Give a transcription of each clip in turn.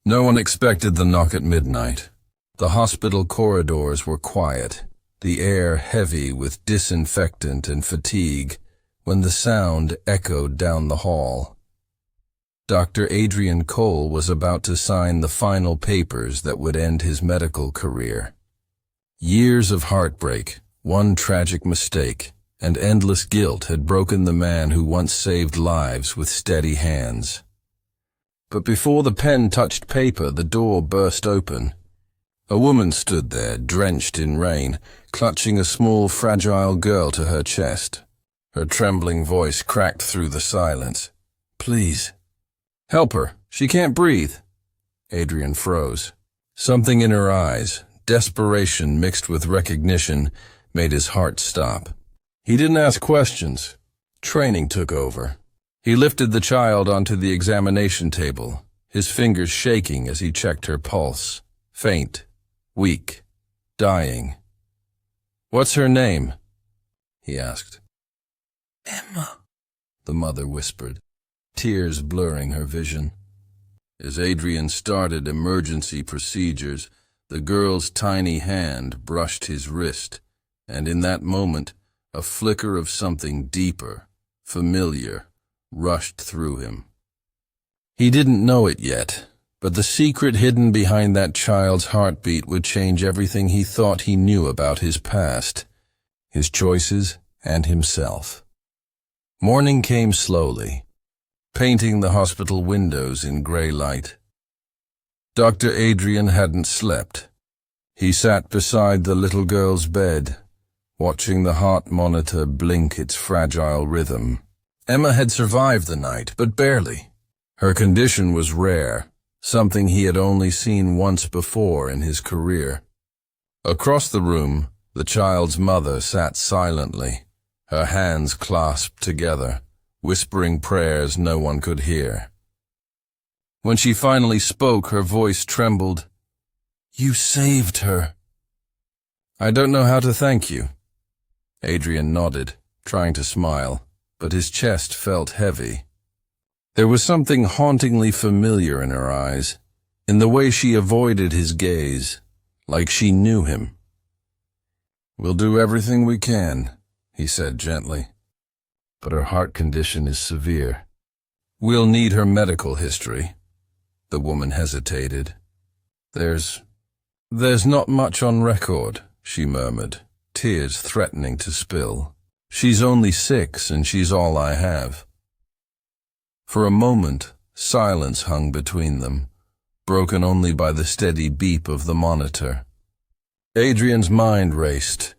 No one expected the knock at midnight. The hospital corridors were quiet, the air heavy with disinfectant and fatigue, when the sound echoed down the hall. Dr. Adrian Cole was about to sign the final papers that would end his medical career. Years of heartbreak, one tragic mistake, and endless guilt had broken the man who once saved lives with steady hands. But before the pen touched paper, the door burst open. A woman stood there, drenched in rain, clutching a small, fragile girl to her chest. Her trembling voice cracked through the silence. "Please, help her. She can't breathe." Adrian froze. Something in her eyes, desperation mixed with recognition, made his heart stop. He didn't ask questions. Training took over. He lifted the child onto the examination table, his fingers shaking as he checked her pulse. Faint, weak, dying. "What's her name?" he asked. "Emma," the mother whispered, tears blurring her vision. As Adrian started emergency procedures, the girl's tiny hand brushed his wrist, and in that moment, a flicker of something deeper, familiar, rushed through him. He didn't know it yet, but the secret hidden behind that child's heartbeat would change everything he thought he knew about his past, his choices, and himself. Morning came slowly, painting the hospital windows in gray light. Dr. Adrian hadn't slept. He sat beside the little girl's bed, watching the heart monitor blink its fragile rhythm. Emma had survived the night, but barely. Her condition was rare, something he had only seen once before in his career. Across the room, the child's mother sat silently, her hands clasped together, whispering prayers no one could hear. When she finally spoke, her voice trembled. "You saved her." "I don't know how to thank you." Adrian nodded, trying to smile, but his chest felt heavy. There was something hauntingly familiar in her eyes, in the way she avoided his gaze, like she knew him. "We'll do everything we can," he said gently. "But her heart condition is severe. We'll need her medical history." The woman hesitated. There's not much on record," she murmured, tears threatening to spill. "She's only 6 and she's all I have." For a moment, silence hung between them, broken only by the steady beep of the monitor. Adrian's mind raced.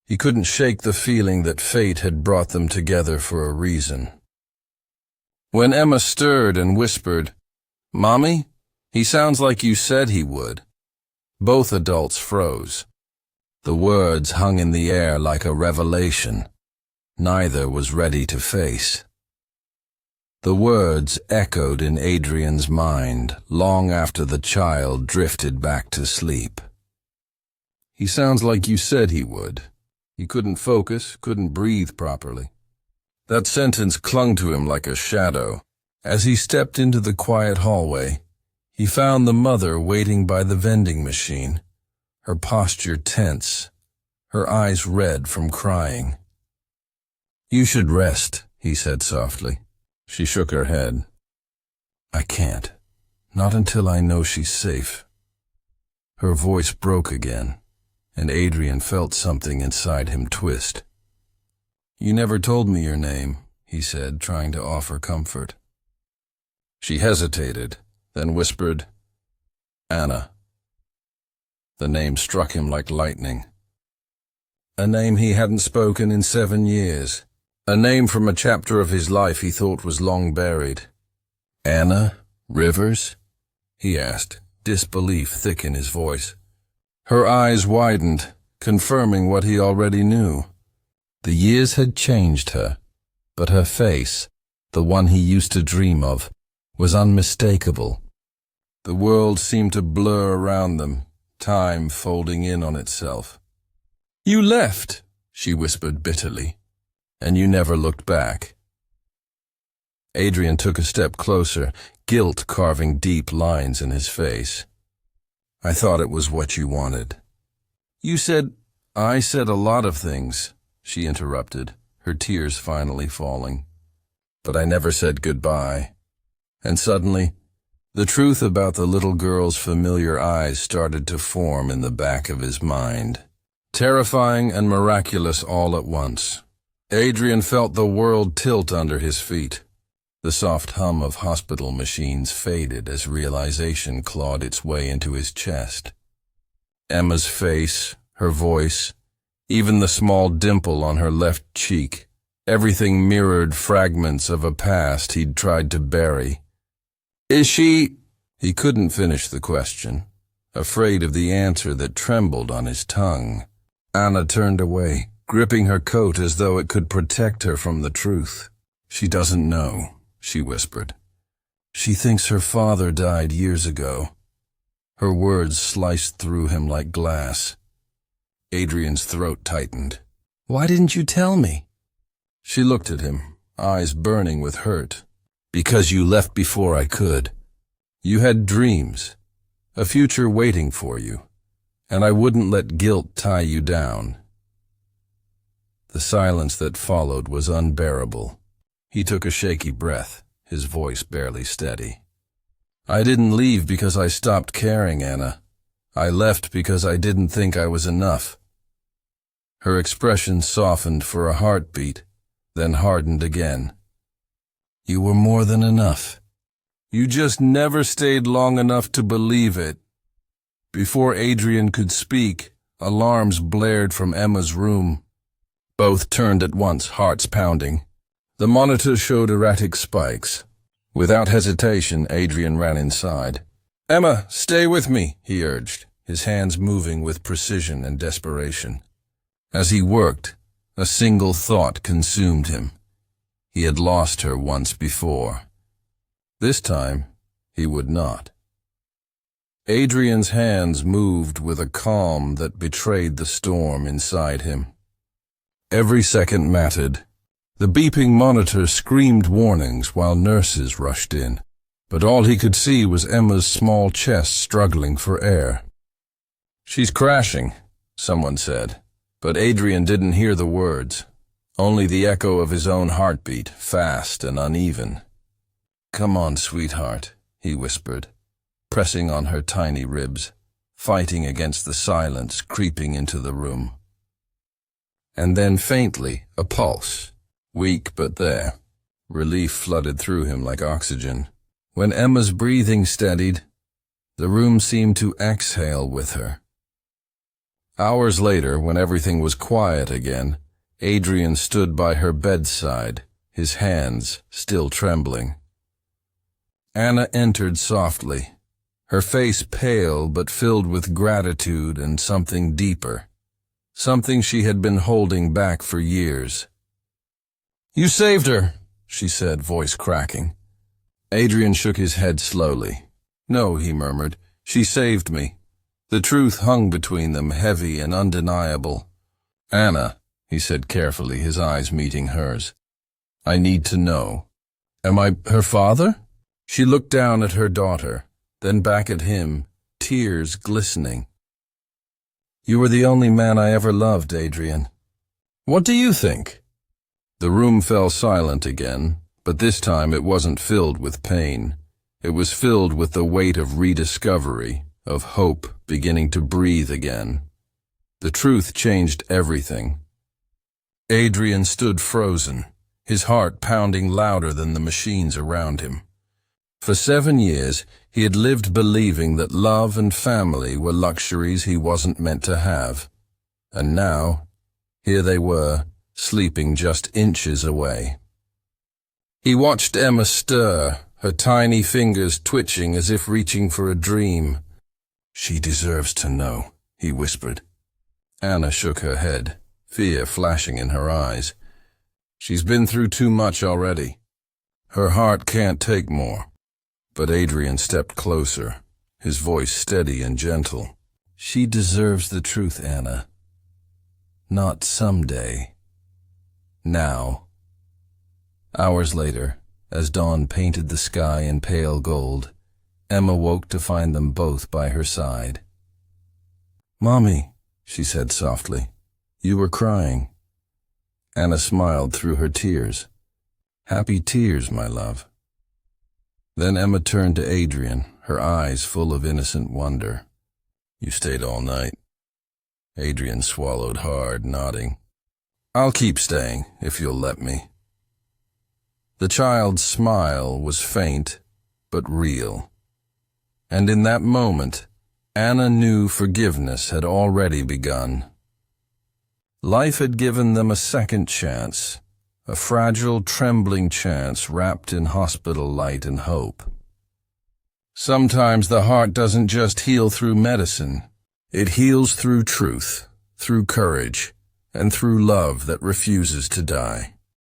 He couldn't shake the feeling that fate had brought them together for a reason. When Emma stirred and whispered, "Mommy, he sounds like you said he would," both adults froze. The words hung in the air like a revelation. Neither was ready to face. The words echoed in Adrian's mind long after the child drifted back to sleep. "He sounds like you said he would." He couldn't focus, couldn't breathe properly. That sentence clung to him like a shadow. As he stepped into the quiet hallway, he found the mother waiting by the vending machine, her posture tense, her eyes red from crying. "You should rest," he said softly. She shook her head. "I can't. Not until I know she's safe." Her voice broke again, and Adrian felt something inside him twist. "You never told me your name," he said, trying to offer comfort. She hesitated, then whispered, "Anna." The name struck him like lightning. A name he hadn't spoken in 7 years. A name from a chapter of his life he thought was long buried. "Anna Rivers?" he asked, disbelief thick in his voice. Her eyes widened, confirming what he already knew. The years had changed her, but her face, the one he used to dream of, was unmistakable. The world seemed to blur around them, time folding in on itself. "You left," she whispered bitterly, "and you never looked back." Adrian took a step closer, guilt carving deep lines in his face. I thought it was what you wanted. I said a lot of things, she interrupted, her tears finally falling. But I never said goodbye. And suddenly, the truth about the little girl's familiar eyes started to form in the back of his mind. Terrifying and miraculous all at once. Adrian felt the world tilt under his feet. The soft hum of hospital machines faded as realization clawed its way into his chest. Emma's face, her voice, even the small dimple on her left cheek, everything mirrored fragments of a past he'd tried to bury. Is she? He couldn't finish the question, afraid of the answer that trembled on his tongue. Anna turned away, gripping her coat as though it could protect her from the truth. She doesn't know, she whispered. She thinks her father died years ago. Her words sliced through him like glass. Adrian's throat tightened. Why didn't you tell me? She looked at him, eyes burning with hurt. Because you left before I could. You had dreams, a future waiting for you, and I wouldn't let guilt tie you down. The silence that followed was unbearable. He took a shaky breath, his voice barely steady. I didn't leave because I stopped caring, Anna. I left because I didn't think I was enough. Her expression softened for a heartbeat, then hardened again. You were more than enough. You just never stayed long enough to believe it. Before Adrian could speak, alarms blared from Emma's room. Both turned at once, hearts pounding. The monitor showed erratic spikes. Without hesitation, Adrian ran inside. Emma, stay with me, he urged, his hands moving with precision and desperation. As he worked, a single thought consumed him. He had lost her once before. This time, he would not. Adrian's hands moved with a calm that betrayed the storm inside him. Every second mattered. The beeping monitor screamed warnings while nurses rushed in, but all he could see was Emma's small chest struggling for air. She's crashing, someone said, but Adrian didn't hear the words. Only the echo of his own heartbeat, fast and uneven. Come on, sweetheart, he whispered, pressing on her tiny ribs, fighting against the silence creeping into the room. And then faintly, a pulse, weak but there. Relief flooded through him like oxygen. When Emma's breathing steadied, the room seemed to exhale with her. Hours later, when everything was quiet again, Adrian stood by her bedside, his hands still trembling. Anna entered softly, her face pale but filled with gratitude and something deeper, something she had been holding back for years. You saved her, she said, voice cracking. Adrian shook his head slowly. No, he murmured, she saved me. The truth hung between them, heavy and undeniable. Anna, he said carefully, his eyes meeting hers. I need to know. Am I her father? She looked down at her daughter, then back at him, tears glistening. You were the only man I ever loved, Adrian. What do you think? The room fell silent again, but this time it wasn't filled with pain. It was filled with the weight of rediscovery, of hope beginning to breathe again. The truth changed everything. Adrian stood frozen, his heart pounding louder than the machines around him. For 7 years, he had lived believing that love and family were luxuries he wasn't meant to have. And now, here they were, sleeping just inches away. He watched Emma stir, her tiny fingers twitching as if reaching for a dream. She deserves to know, he whispered. Anna shook her head, fear flashing in her eyes. She's been through too much already. Her heart can't take more. But Adrian stepped closer, his voice steady and gentle. She deserves the truth, Anna. Not someday. Now. Hours later, As dawn painted the sky in pale gold, Emma woke to find them both by her side. "Mommy," she said softly, "you were crying." Anna smiled through her tears. "Happy tears, my love." Then Emma turned to Adrian, her eyes full of innocent wonder. "You stayed all night?" Adrian swallowed hard, nodding. "I'll keep staying, if you'll let me." The child's smile was faint, but real. And in that moment, Anna knew forgiveness had already begun. Life had given them a second chance, a fragile, trembling chance wrapped in hospital light and hope. Sometimes the heart doesn't just heal through medicine. It heals through truth, through courage, and through love that refuses to die.